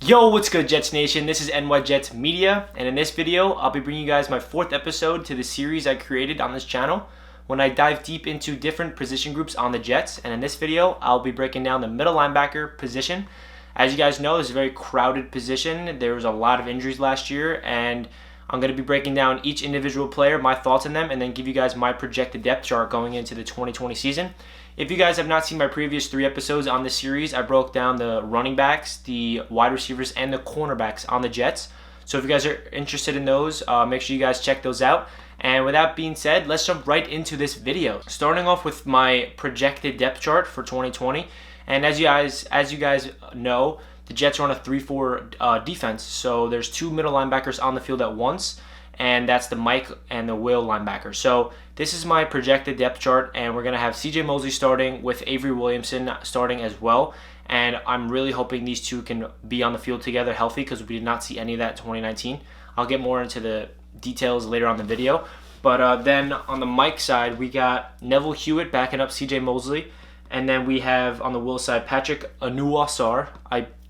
Yo, what's good, Jets Nation? This is NY Jets Media, and in this video, I'll be bringing you guys my 4th episode to the series I created on this channel when I dive deep into different position groups on the Jets. And in this video, I'll be breaking down the middle linebacker position. As you guys know, this is a very crowded position. There was a lot of injuries last year, and I'm going to be breaking down each individual player, my thoughts on them, and then give you guys my projected depth chart going into the 2020 season. If you guys have not seen my previous 3 episodes on this series, I broke down the running backs, the wide receivers, and the cornerbacks on the Jets. So if you guys are interested in those, make sure you guys check those out. And with that being said, let's jump right into this video. Starting off with my projected depth chart for 2020. And as you guys know, the Jets are on a 3-4 defense. So there's 2 middle linebackers on the field at once, and that's the Mike and the Will linebacker. So this is my projected depth chart, and we're going to have CJ Mosley starting with Avery Williamson starting as well. And I'm really hoping these two can be on the field together healthy, because we did not see any of that in 2019. I'll get more into the details later on the video. But then on the Mike side, we got Neville Hewitt backing up CJ Mosley. And then we have on the Will side, Patrick Anuasar.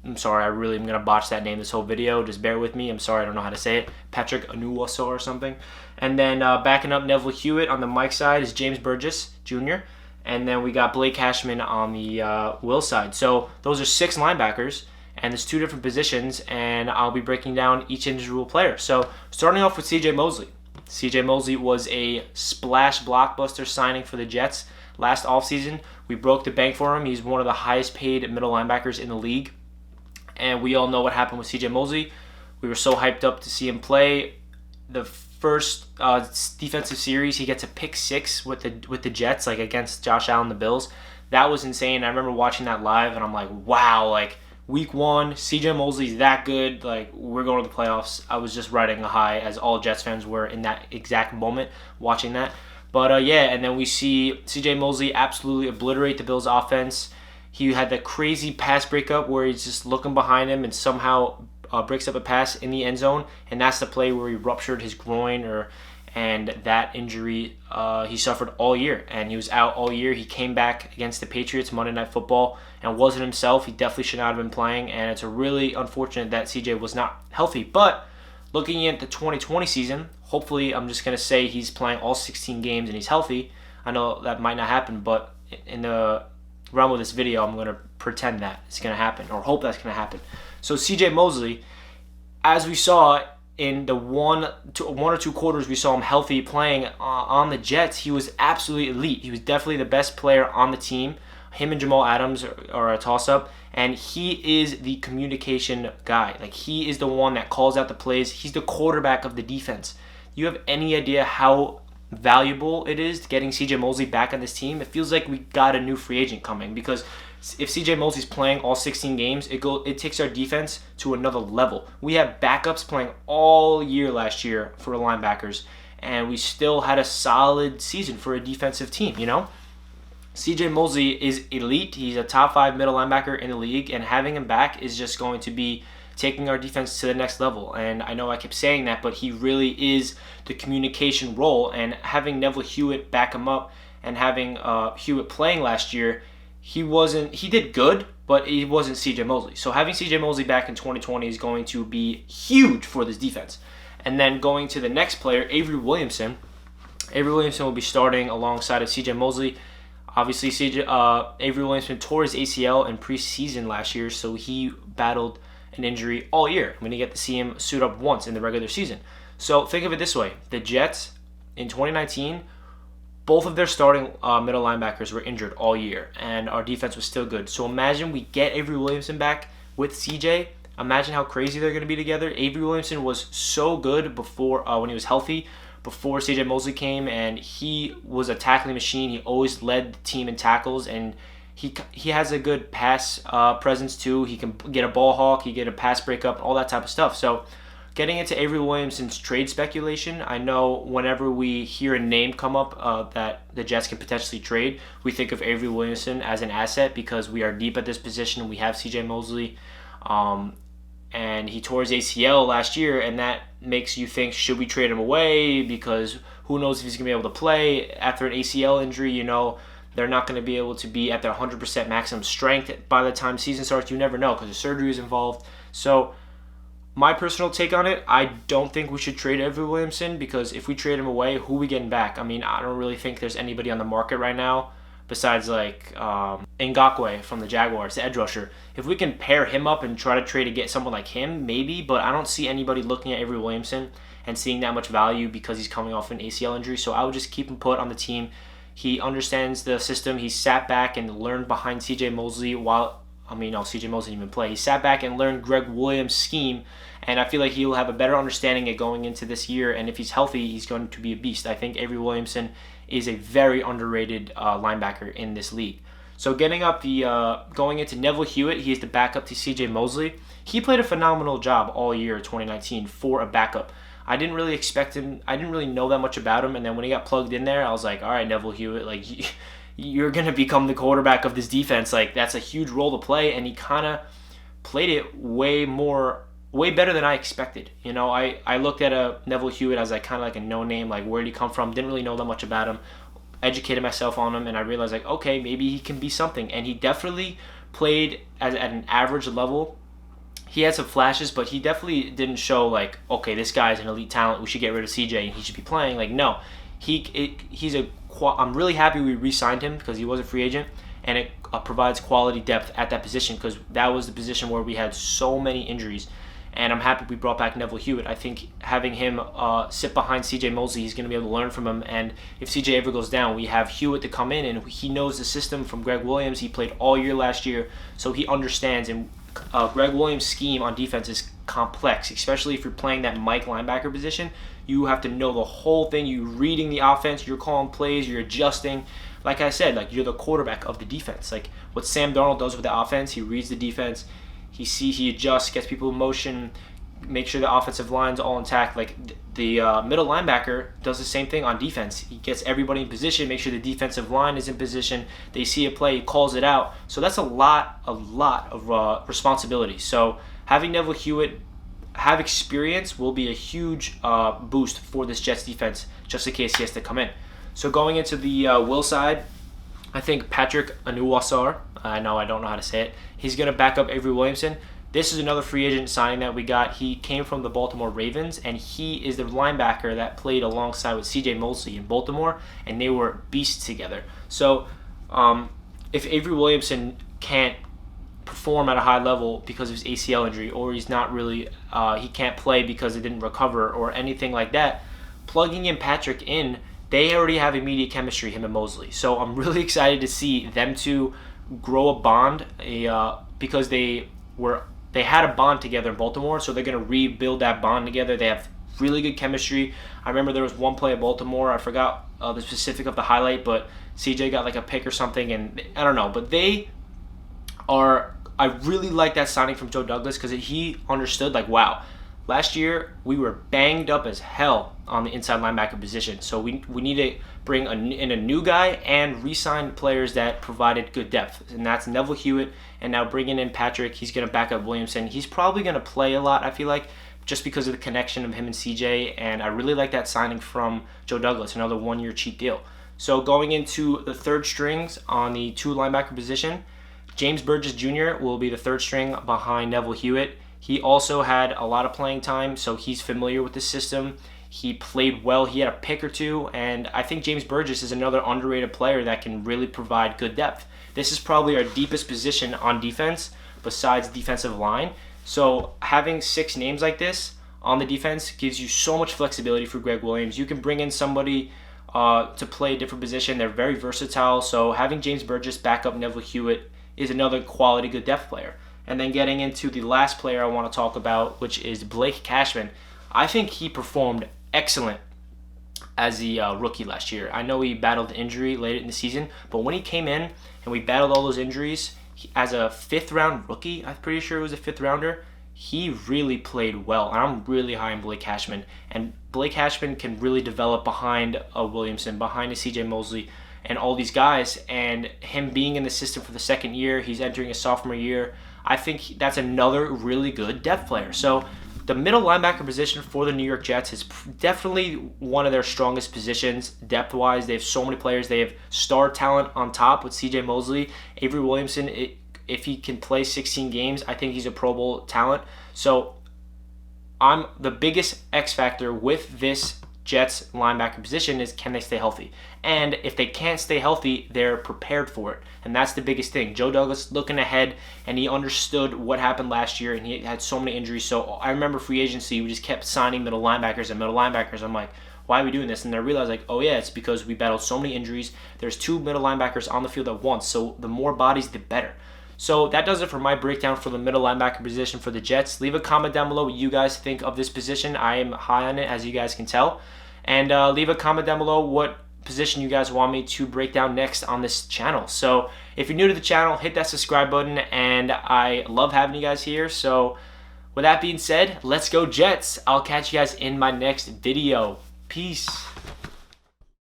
I'm sorry, I really am going to botch that name this whole video. Just bear with me. I'm sorry, I don't know how to say it. Patrick Anuasar or something. And then backing up Neville Hewitt on the Mike side is James Burgess Jr. And then we got Blake Cashman on the Will side. So those are 6 linebackers, and there's 2 different positions, and I'll be breaking down each individual player. So starting off with CJ Mosley. CJ Mosley was a splash blockbuster signing for the Jets last offseason. We broke the bank for him. He's one of the highest paid middle linebackers in the league. And we all know what happened with CJ Mosley. We were so hyped up to see him play. The first defensive series, he gets a pick 6 with the Jets, like against Josh Allen, the Bills. That was insane. I remember watching that live, and I'm like, wow, like week 1, CJ Mosley's that good. Like, we're going to the playoffs. I was just riding a high, as all Jets fans were in that exact moment watching that. But yeah, and then we see CJ Mosley absolutely obliterate the Bills' offense. He had that crazy pass breakup where he's just looking behind him and somehow breaks up a pass in the end zone, and that's the play where he ruptured his groin, and that injury he suffered all year, and he was out all year. He came back against the Patriots Monday Night Football and wasn't himself. He definitely should not have been playing, and it's a really unfortunate that CJ was not healthy. But looking at the 2020 season, hopefully, I'm just going to say he's playing all 16 games and he's healthy. I know that might not happen, but in the realm of this video, I'm going to pretend that it's going to happen, or hope that's going to happen. So CJ Mosley, as we saw in the one or two quarters we saw him healthy playing on the Jets, he was absolutely elite. He was definitely the best player on the team. Him and Jamal Adams are a toss-up, and he is the communication guy. Like, he is the one that calls out the plays. He's the quarterback of the defense. You have any idea how valuable it is getting CJ Mosley back on this team? It feels like we got a new free agent coming, because if CJ Mosley's playing all 16 games, it takes our defense to another level. We have backups playing all year last year for linebackers, and we still had a solid season for a defensive team, you know? CJ Mosley is elite. He's a top 5 middle linebacker in the league, and having him back is just going to be taking our defense to the next level. And I know I kept saying that, but he really is the communication role. And having Neville Hewitt back him up, and having Hewitt playing last year, he did good, but he wasn't CJ Mosley. So having CJ Mosley back in 2020 is going to be huge for this defense. And then going to the next player, Avery Williamson. Avery Williamson will be starting alongside of CJ Mosley. Obviously, Avery Williamson tore his ACL in preseason last year, so he battled an injury all year. We didn't get to see him suit up once in the regular season. So think of it this way. The Jets, in 2019, both of their starting middle linebackers were injured all year, and our defense was still good. So imagine we get Avery Williamson back with CJ. Imagine how crazy they're going to be together. Avery Williamson was so good before when he was healthy, before CJ Mosley came, and he was a tackling machine. He always led the team in tackles, and he has a good pass presence too. He can get a ball hawk, he get a pass breakup, all that type of stuff. So getting into Avery Williamson's trade speculation, I know whenever we hear a name come up that the Jets can potentially trade, we think of Avery Williamson as an asset, because we are deep at this position. We have CJ Mosley, and he tore his ACL last year, and that makes you think, should we trade him away? Because who knows if he's going to be able to play after an ACL injury. You know, they're not going to be able to be at their 100% maximum strength by the time season starts. You never know, because the surgery is involved. So my personal take on it, I don't think we should trade Avery Williamson, because if we trade him away, who are we getting back? I mean, I don't really think there's anybody on the market right now besides like Ngakoue from the Jaguars, the edge rusher. If we can pair him up and try to trade to get someone like him, maybe, but I don't see anybody looking at Avery Williamson and seeing that much value because he's coming off an ACL injury. So I would just keep him put on the team. He understands the system. He sat back and learned behind CJ Mosley CJ Mosley didn't even play. He sat back and learned Greg Williams' scheme, and I feel like he'll have a better understanding of going into this year, and if he's healthy, he's going to be a beast. I think Avery Williamson is a very underrated linebacker in this league. So going into Neville Hewitt, he is the backup to CJ Mosley. He played a phenomenal job all year 2019 for a backup. I didn't really expect him. I didn't really know that much about him, and then when he got plugged in there, I was like, all right, Neville Hewitt, like, you're going to become the quarterback of this defense. Like, that's a huge role to play, and he kind of played it way better than I expected. You know, I looked at Neville Hewitt as like kind of like a no-name, like where did he come from? Didn't really know that much about him. Educated myself on him, and I realized like, okay, maybe he can be something. And he definitely played at an average level. He had some flashes, but he definitely didn't show like, okay, this guy's an elite talent, we should get rid of CJ and he should be playing. Like, no. I'm really happy we re-signed him because he was a free agent, and it provides quality depth at that position, because that was the position where we had so many injuries. And I'm happy we brought back Neville Hewitt. I think having him sit behind CJ Mosley, he's going to be able to learn from him. And if CJ ever goes down, we have Hewitt to come in, and he knows the system from Greg Williams. He played all year last year, so he understands. And Greg Williams' scheme on defense is complex, especially if you're playing that Mike linebacker position. You have to know the whole thing. You're reading the offense, you're calling plays, you're adjusting. Like I said, like, you're the quarterback of the defense. Like what Sam Darnold does with the offense, he reads the defense, he adjusts, gets people in motion, make sure the offensive line's all intact. Like the middle linebacker does the same thing on defense. He gets everybody in position, make sure the defensive line is in position. They see a play, he calls it out. So that's a lot of responsibility. So having Neville Hewitt have experience will be a huge boost for this Jets defense, just in case he has to come in. So going into the Will side, I think Patrick Anuwasar, I don't know how to say it, he's going to back up Avery Williamson. This is another free agent signing that we got. He came from the Baltimore Ravens, and he is the linebacker that played alongside with CJ Mosley in Baltimore, and they were beasts together. So if Avery Williamson can't perform at a high level because of his ACL injury, or he's not really, he can't play because it didn't recover or anything like that, plugging in Patrick in, they already have immediate chemistry, him and Mosley. So I'm really excited to see them two grow a bond, because they had a bond together in Baltimore, so they're going to rebuild that bond together. They have really good chemistry. I remember there was one play at Baltimore, I forgot the specific of the highlight, but CJ got like a pick or something, and I don't know, but I really like that signing from Joe Douglas, because he understood, like, wow, last year we were banged up as hell on the inside linebacker position, so we need to bring in a new guy and re-sign players that provided good depth, and that's Neville Hewitt. And now bringing in Patrick, he's going to back up Williamson. He's probably going to play a lot, I feel like, just because of the connection of him and CJ, and I really like that signing from Joe Douglas, another one-year cheap deal. So going into the third strings on the two linebacker position, James Burgess Jr. will be the third string behind Neville Hewitt. He also had a lot of playing time, so he's familiar with the system. He played well. He had a pick or two, and I think James Burgess is another underrated player that can really provide good depth. This is probably our deepest position on defense besides defensive line. So having 6 names like this on the defense gives you so much flexibility for Greg Williams. You can bring in somebody to play a different position. They're very versatile. So having James Burgess back up Neville Hewitt is another quality good depth player. And then getting into the last player I want to talk about, which is Blake Cashman. I think he performed excellent as the rookie last year. I know he battled injury late in the season, but when he came in and we battled all those injuries, as a 5th round rookie, I'm pretty sure it was a 5th rounder, he really played well. And I'm really high on Blake Cashman. And Blake Cashman can really develop behind a Williamson, behind a CJ Mosley, and all these guys. And him being in the system for the 2nd year, he's entering his sophomore year, I think that's another really good depth player. So the middle linebacker position for the New York Jets is definitely one of their strongest positions depth-wise. They have so many players. They have star talent on top with CJ Mosley. Avery Williamson, if he can play 16 games, I think he's a Pro Bowl talent. So I'm the biggest X factor with this Jets linebacker position is, can they stay healthy? And if they can't stay healthy, they're prepared for it. And that's the biggest thing. Joe Douglas looking ahead, and he understood what happened last year, and he had so many injuries. So I remember free agency, we just kept signing middle linebackers and middle linebackers. I'm like, why are we doing this? And I realized, like, oh yeah, it's because we battled so many injuries. There's 2 middle linebackers on the field at once, so the more bodies, the better. So that does it for my breakdown for the middle linebacker position for the Jets. Leave a comment down below what you guys think of this position. I am high on it, as you guys can tell. And leave a comment down below what position you guys want me to break down next on this channel. So if you're new to the channel, hit that subscribe button, and I love having you guys here. So with that being said, let's go Jets. I'll catch you guys in my next video. Peace.